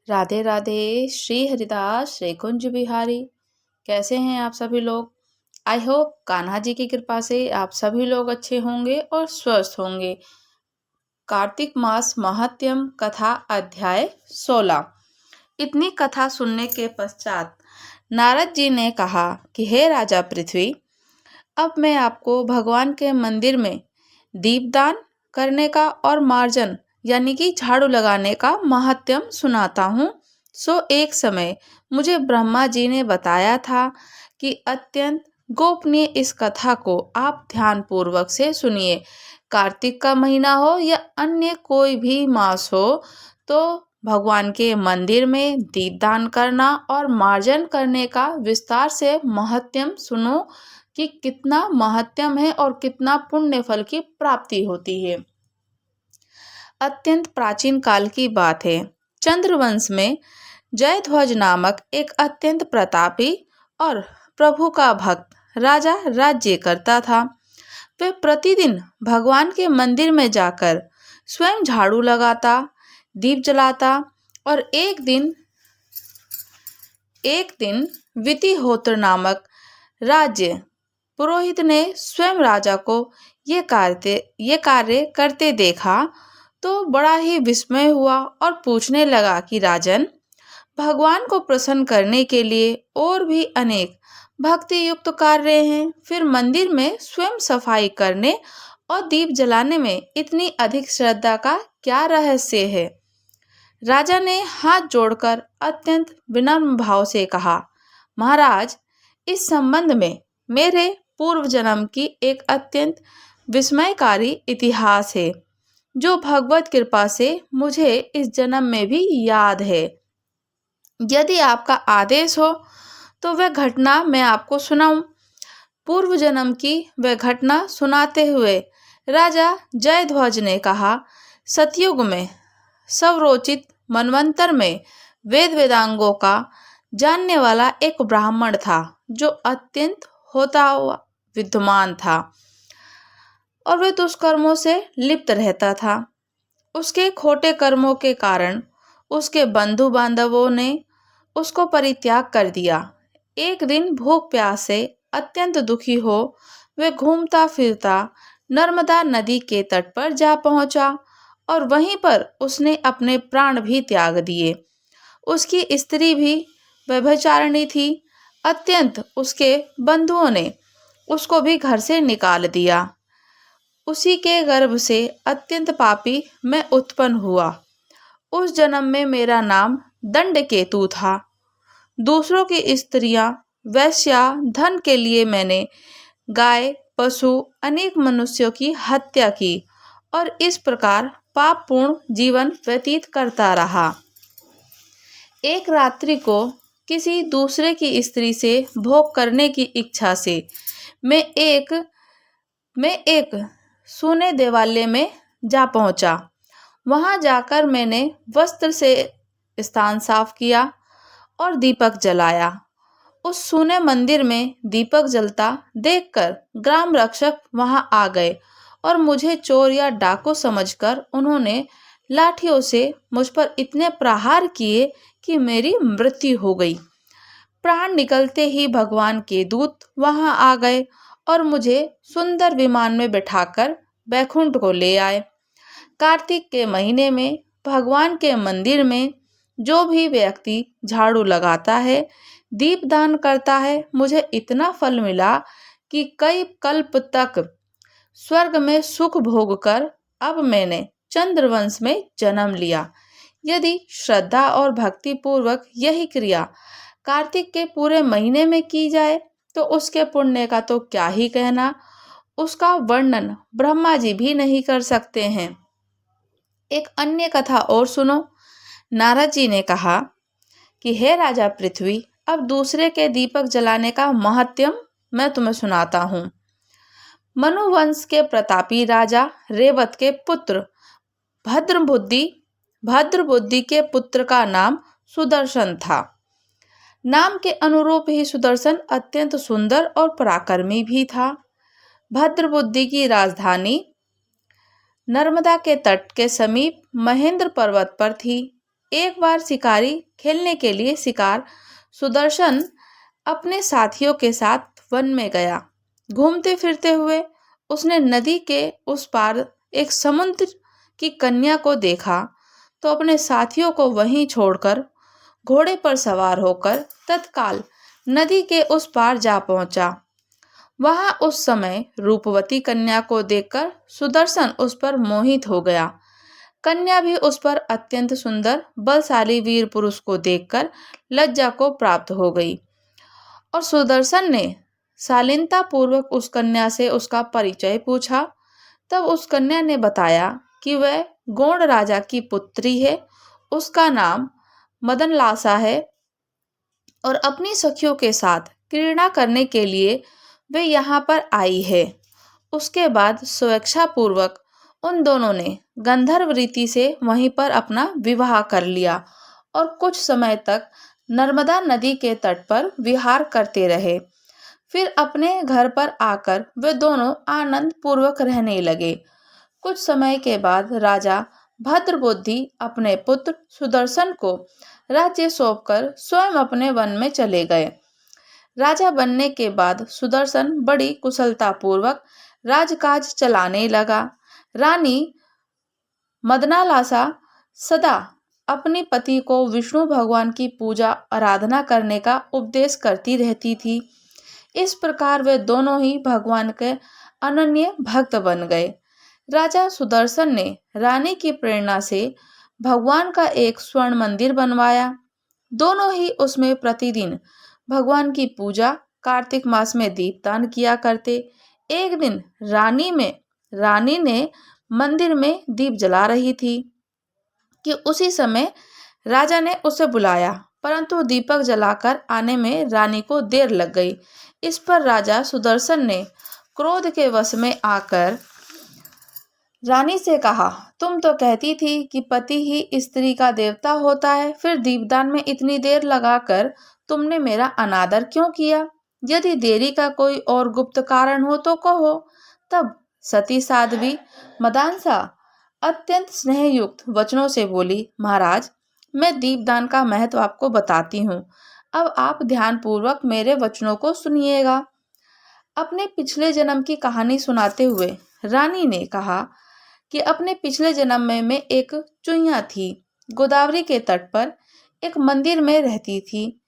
राधे राधे। श्री हरिदास श्री कुंज बिहारी। कैसे हैं आप सभी लोग? आई होप कान्हा जी की कृपा से आप सभी लोग अच्छे होंगे और स्वस्थ होंगे। कार्तिक मास महात्म्य कथा अध्याय 16। इतनी कथा सुनने के पश्चात नारद जी ने कहा कि हे राजा पृथ्वी, अब मैं आपको भगवान के मंदिर में दीपदान करने का और मार्जन यानी कि झाड़ू लगाने का महात्म्य सुनाता हूँ। सो एक समय मुझे ब्रह्मा जी ने बताया था कि अत्यंत गोपनीय इस कथा को आप ध्यान पूर्वक से सुनिए। कार्तिक का महीना हो या अन्य कोई भी मास हो, तो भगवान के मंदिर में दीपदान करना और मार्जन करने का विस्तार से महात्म्य सुनो कि कितना महात्म्य है और कितना पुण्य फल की प्राप्ति होती है। अत्यंत प्राचीन काल की बात है। चंद्रवंश में जयध्वज नामक एक अत्यंत प्रतापी और प्रभु का भक्त राजा राज्य करता था। वह प्रतिदिन भगवान के मंदिर में जाकर स्वयं झाड़ू लगाता, दीप जलाता और एक दिन वितिहोत्र नामक राज्य पुरोहित ने स्वयं राजा को ये कार्य करते देखा तो बड़ा ही विस्मय हुआ और पूछने लगा कि राजन, भगवान को प्रसन्न करने के लिए और भी अनेक भक्ति युक्त कार्य हैं, फिर मंदिर में स्वयं सफाई करने और दीप जलाने में इतनी अधिक श्रद्धा का क्या रहस्य है? राजा ने हाथ जोड़कर अत्यंत विनम्र भाव से कहा, महाराज, इस संबंध में मेरे पूर्व जन्म की एक अत्यंत विस्मयकारी इतिहास है, जो भगवत कृपा से मुझे इस जन्म में भी याद है। यदि आपका आदेश हो तो वह घटना मैं आपको सुनाऊं। पूर्व जन्म की वह घटना सुनाते हुए राजा जयध्वज ने कहा, सतयुग में सवरोचित मनवंतर में वेद वेदांगों का जानने वाला एक ब्राह्मण था, जो अत्यंत होता हुआ विद्वान था और वह दुष्कर्मों से लिप्त रहता था। उसके खोटे कर्मों के कारण उसके बंधु बांधवों ने उसको परित्याग कर दिया। एक दिन भूख प्यास से अत्यंत दुखी हो वह घूमता फिरता नर्मदा नदी के तट पर जा पहुंचा और वहीं पर उसने अपने प्राण भी त्याग दिए। उसकी स्त्री भी व्यभिचारिणी थी। अत्यंत उसके बंधुओं ने उसको भी घर से निकाल दिया। उसी के गर्भ से अत्यंत पापी मैं उत्पन्न हुआ। उस जन्म में मेरा नाम दंडकेतु था। दूसरों की स्त्रियां, वैश्या, धन के लिए मैंने गाय, पशु, अनेक मनुष्यों की हत्या की और इस प्रकार पापपूर्ण जीवन व्यतीत करता रहा। एक रात्रि को किसी दूसरे की स्त्री से भोग करने की इच्छा से मैं एक सूने देवालय में जा पहुंचा। वहां जाकर मैंने वस्त्र से स्थान साफ किया और दीपक जलाया। उस सूने मंदिर में दीपक जलता देखकर ग्राम रक्षक वहां आ गए और मुझे चोर या डाकू समझकर उन्होंने लाठियों से मुझ पर इतने प्रहार किए कि मेरी मृत्यु हो गई। प्राण निकलते ही भगवान के दूत वहां आ गए और मुझे सुंदर विमान में बैठाकर बैकुंठ को ले आए। कार्तिक के महीने में भगवान के मंदिर में जो भी व्यक्ति झाड़ू लगाता है, दीपदान करता है, मुझे इतना फल मिला कि कई कल्प तक स्वर्ग में सुख भोग कर अब मैंने चंद्रवंश में जन्म लिया। यदि श्रद्धा और भक्ति पूर्वक यही क्रिया कार्तिक के पूरे महीने में की जाए तो उसके पुण्य का तो क्या ही कहना, उसका वर्णन ब्रह्मा जी भी नहीं कर सकते हैं। एक अन्य कथा और सुनो। नारद जी ने कहा कि हे राजा पृथ्वी, अब दूसरे के दीपक जलाने का महात्म्य मैं तुम्हें सुनाता हूँ। मनुवंश के प्रतापी राजा रेवत के पुत्र भद्रबुद्धि के पुत्र का नाम सुदर्शन था। नाम के अनुरूप ही सुदर्शन अत्यंत सुंदर और पराक्रमी भी था। भद्रबुद्धि की राजधानी नर्मदा के तट के समीप महेंद्र पर्वत पर थी। एक बार शिकारी खेलने के लिए शिकार सुदर्शन अपने साथियों के साथ वन में गया। घूमते फिरते हुए उसने नदी के उस पार एक समुद्र की कन्या को देखा, तो अपने साथियों को वहीं छोड़कर घोड़े पर सवार होकर तत्काल नदी के उस पार जा पहुंचा। वहां उस समय रूपवती कन्या को देखकर सुदर्शन उस पर मोहित हो गया। कन्या भी उस पर अत्यंत सुंदर बलशाली वीर पुरुष को देखकर लज्जा को प्राप्त हो गई और सुदर्शन ने शालीनता पूर्वक उस कन्या से उसका परिचय पूछा। तब उस कन्या ने बताया कि वह गोंड राजा की पुत्री है, उसका नाम मदनलासा है और अपनी सखियों के साथ क्रीड़ा करने के लिए वे यहाँ पर आई है। उसके बाद स्वेच्छा पूर्वक उन दोनों ने गंधर्व रीति से वहीं पर अपना विवाह कर लिया और कुछ समय तक नर्मदा नदी के तट पर विहार करते रहे। फिर अपने घर पर आकर वे दोनों आनंद पूर्वक रहने लगे। कुछ समय के बाद राजा भद्रबुद्धि अपने पुत्र सुदर्शन को राज्य सौंपकर स्वयं अपने वन में चले गए। राजा बनने के बाद सुदर्शन बड़ी कुशलता पूर्वक राजकाज चलाने लगा। रानी मदनालासा सदा अपने पति को विष्णु भगवान की पूजा आराधना करने का उपदेश करती रहती थी। इस प्रकार वे दोनों ही भगवान के अनन्य भक्त बन गए। राजा सुदर्शन ने रानी की प्रेरणा से भगवान का एक स्वर्ण मंदिर बनवाया। दोनों ही उसमें प्रतिदिन भगवान की पूजा, कार्तिक मास में दीपदान किया करते। एक दिन रानी ने मंदिर में दीप जला रही थी कि उसी समय राजा ने उसे बुलाया, परंतु दीपक जलाकर आने में रानी को देर लग गई। इस पर राजा सुदर्शन ने क्रोध के वश में आकर रानी से कहा, तुम तो कहती थी कि पति ही स्त्री का देवता होता है, फिर दीपदान में इतनी देर लगाकर तुमने मेरा अनादर क्यों किया? यदि देरी का कोई और गुप्त कारण हो तो कहो। तब सती साध्वी मदानसा अत्यंत स्नेहयुक्त वचनों से बोली, महाराज, मैं दीपदान का महत्व आपको बताती हूँ। अब आप ध्यान पूर्वक मेरे वचनों को सुनिएगा। अपने पिछले जन्म की कहानी सुनाते हुए रानी ने कहा कि अपने पिछले जन्म में मैं एक चुईया थी, गोदावरी के तट पर एक मंदिर में रहती थी।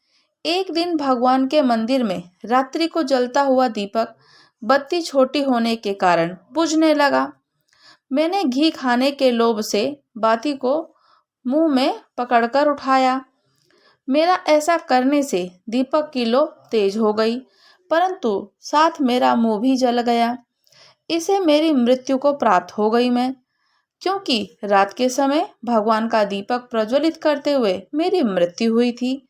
एक दिन भगवान के मंदिर में रात्रि को जलता हुआ दीपक बत्ती छोटी होने के कारण बुझने लगा। मैंने घी खाने के लोभ से बाती को मुंह में पकड़कर उठाया। मेरा ऐसा करने से दीपक की लौ तेज हो गई, परंतु साथ मेरा मुंह भी जल गया। इसे मेरी मृत्यु को प्राप्त हो गई मैं, क्योंकि रात के समय भगवान का दीपक प्रज्वलित करते हुए मेरी मृत्यु हुई थी।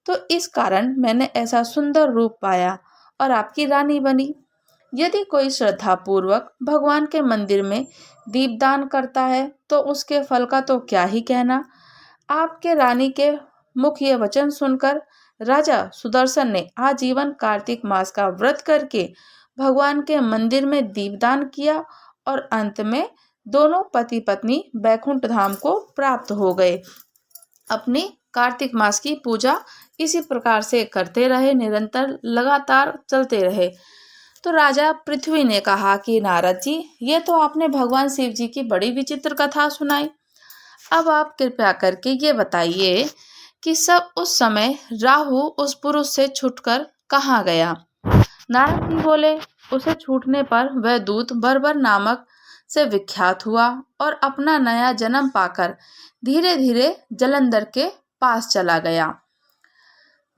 तो इस कारण मैंने ऐसा सुंदर रूप पाया और आपकी रानी बनी। यदि कोई श्रद्धा पूर्वक भगवान के मंदिर में दीपदान करता है तो उसके फल का तो क्या ही कहना। आपके रानी के मुख ये वचन सुनकर राजा सुदर्शन ने आजीवन कार्तिक मास का व्रत करके भगवान के मंदिर में दीपदान किया और अंत में दोनों पति पत्नी बैकुंठ धाम को प्राप्त हो गए। अपनी कार्तिक मास की पूजा इसी प्रकार से करते रहे, निरंतर लगातार चलते रहे। तो राजा पृथ्वी ने कहा कि नारद जी, ये तो आपने भगवान शिव जी की बड़ी विचित्र कथा सुनाई। अब आप कृपया करके ये बताइए कि सब उस समय राहु उस पुरुष से छूटकर कहाँ गया? नारद जी बोले, उसे छूटने पर वह दूत बर्बर नामक से विख्यात हुआ और अपना नया जन्म पाकर धीरे धीरे जलंधर के पास चला गया।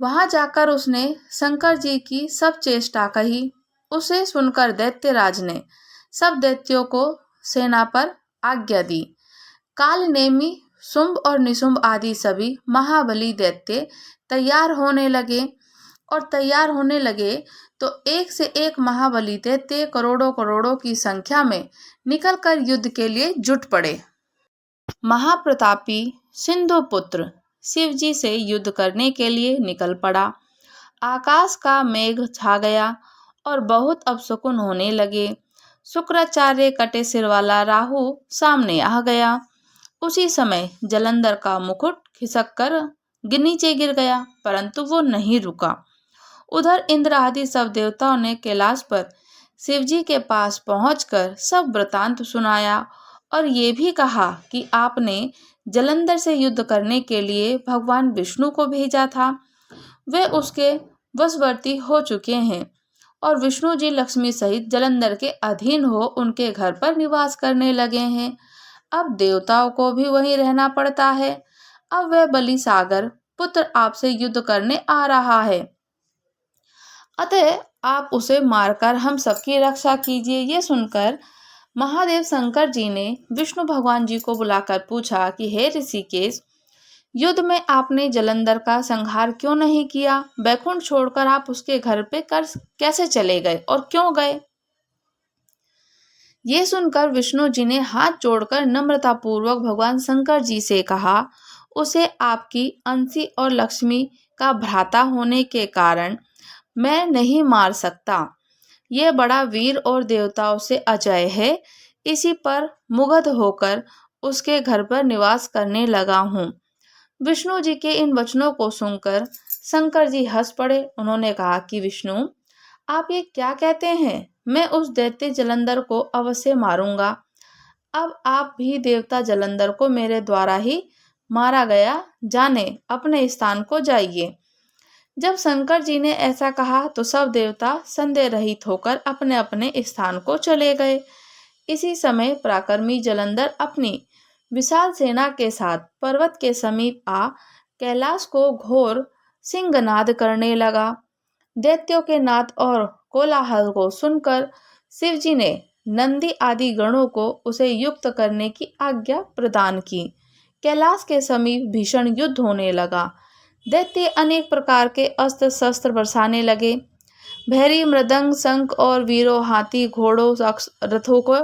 वहां जाकर उसने शंकर जी की सब चेष्टा कही। उसे सुनकर दैत्यराज ने सब दैत्यों को सेना पर आज्ञा दी। काल नेमी, शुंभ और निशुंभ आदि सभी महाबली दैत्य तैयार होने लगे तो एक से एक महाबली दैत्य करोड़ों करोड़ों की संख्या में निकलकर युद्ध के लिए जुट पड़े। महाप्रतापी सिंधुपुत्र शिव जी से युद्ध करने के लिए निकल पड़ा। आकाश का मेघ छा गया और बहुत अपशकुन होने लगे। शुक्राचार्य कटे सिर वाला राहु सामने आ गया। उसी समय जलंधर का मुकुट खिसक कर नीचे गिर गया, परंतु वो नहीं रुका। उधर इंद्र आदि सब देवताओं ने कैलाश पर शिवजी के पास पहुंचकर सब वृतांत सुनाया और ये भी कहा कि आपने जलंधर से युद्ध करने के लिए भगवान विष्णु को भेजा था। वे उसके वशवर्ती हो चुके हैं और विष्णु जी लक्ष्मी सहित जलंधर के अधीन हो उनके घर पर निवास करने लगे हैं। अब देवताओं को भी वहीं रहना पड़ता है। अब वह बलि सागर पुत्र आपसे युद्ध करने आ रहा है, अतः आप उसे मारकर हम सबकी रक्षा कीजिए। ये सुनकर महादेव शंकर जी ने विष्णु भगवान जी को बुलाकर पूछा कि हे ऋषिकेश, युद्ध में आपने जलंधर का संहार क्यों नहीं किया? बैकुंठ छोड़कर आप उसके घर पे कैसे चले गए और क्यों गए? ये सुनकर विष्णु जी ने हाथ जोड़कर नम्रता पूर्वक भगवान शंकर जी से कहा, उसे आपकी अंशी और लक्ष्मी का भ्राता होने के कारण मैं नहीं मार सकता। ये बड़ा वीर और देवताओं से अजय है। इसी पर मुग्ध होकर उसके घर पर निवास करने लगा हूँ। विष्णु जी के इन वचनों को सुनकर शंकर जी हंस पड़े। उन्होंने कहा कि विष्णु, आप ये क्या कहते हैं? मैं उस दैत्य जलंधर को अवश्य मारूंगा। अब आप भी देवता जलंधर को मेरे द्वारा ही मारा गया जाने अपने स्थान को जाइए। जब शंकर जी ने ऐसा कहा तो सब देवता संदेह रहित होकर अपने अपने स्थान को चले गए। इसी समय पराक्रमी जलंधर अपनी विशाल सेना के साथ पर्वत के समीप आ कैलाश को घोर सिंहनाद करने लगा। दैत्यों के नाद और कोलाहल को सुनकर शिवजी ने नंदी आदि गणों को उसे युक्त करने की आज्ञा प्रदान की। कैलाश के समीप भीषण युद्ध होने लगा। दैत्य अनेक प्रकार के अस्त्र शस्त्र बरसाने लगे। भैरी मृदंग शंख और वीरों हाथी घोड़ों रथों को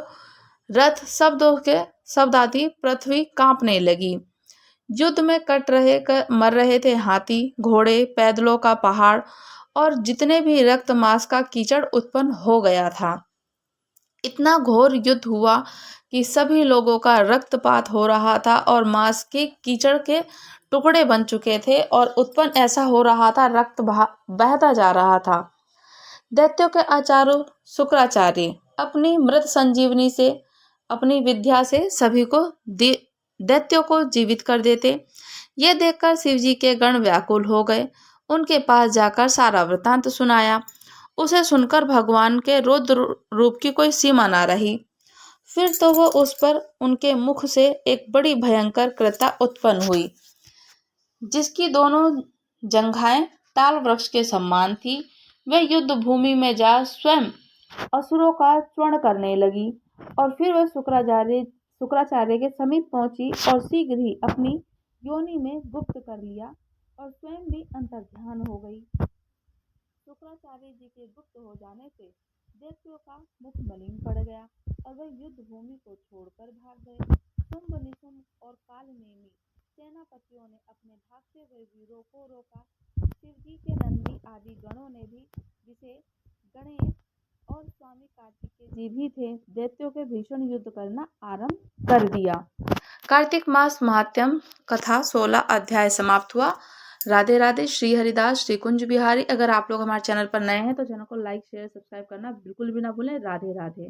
रथ शब्दों के शब्द आदि पृथ्वी कांपने लगी। युद्ध में मर रहे थे हाथी घोड़े पैदलों का पहाड़ और जितने भी रक्त मांस का कीचड़ उत्पन्न हो गया था। इतना घोर युद्ध हुआ कि सभी लोगों का रक्तपात हो रहा था और मांस के कीचड़ के टुकड़े बन चुके थे और उत्पन्न ऐसा हो रहा था, रक्त बहता जा रहा था। दैत्यों के आचार्य शुक्राचार्य अपनी मृत संजीवनी से अपनी विद्या से सभी को दैत्यों को जीवित कर देते। ये देखकर शिवजी के गण व्याकुल हो गए। उनके पास जाकर सारा वृतांत सुनाया। उसे सुनकर भगवान के रौद्र रूप की कोई सीमा ना रही। फिर तो वो उस पर उनके मुख से एक बड़ी भयंकर कृत्या उत्पन्न हुई, जिसकी दोनों जंघाएं ताल वृक्ष के समान थी। वे युद्ध भूमि में जा स्वयं असुरों का चूर्ण करने लगी और फिर वह शुक्राचार्य के समीप पहुंची और शीघ्र ही अपनी योनि में गुप्त कर लिया और स्वयं भी अंतर्ध्यान हो गई। शुक्राचार्य जी के गुप्त हो जाने से दैत्यों का मुख मलिन पड़ गया और वे युद्ध भूमि को छोड़कर भाग गए। शुंभ निशुंभ और कालनेमी सेनापतियों ने अपने भागते हुए वीरों को रोका। शिवजी के नंदी आदि गणों ने भी, जिसे गणेश और स्वामी कार्तिकेय जी भी थे, दैत्यों के भीषण युद्ध करना आरंभ कर दिया। कार्तिक मास महात्म्य कथा 16 अध्याय समाप्त हुआ। राधे राधे। श्री हरिदास श्री कुंज बिहारी। अगर आप लोग हमारे चैनल पर नए हैं तो चैनल को लाइक शेयर सब्सक्राइब करना बिल्कुल भी ना भूलें। राधे राधे।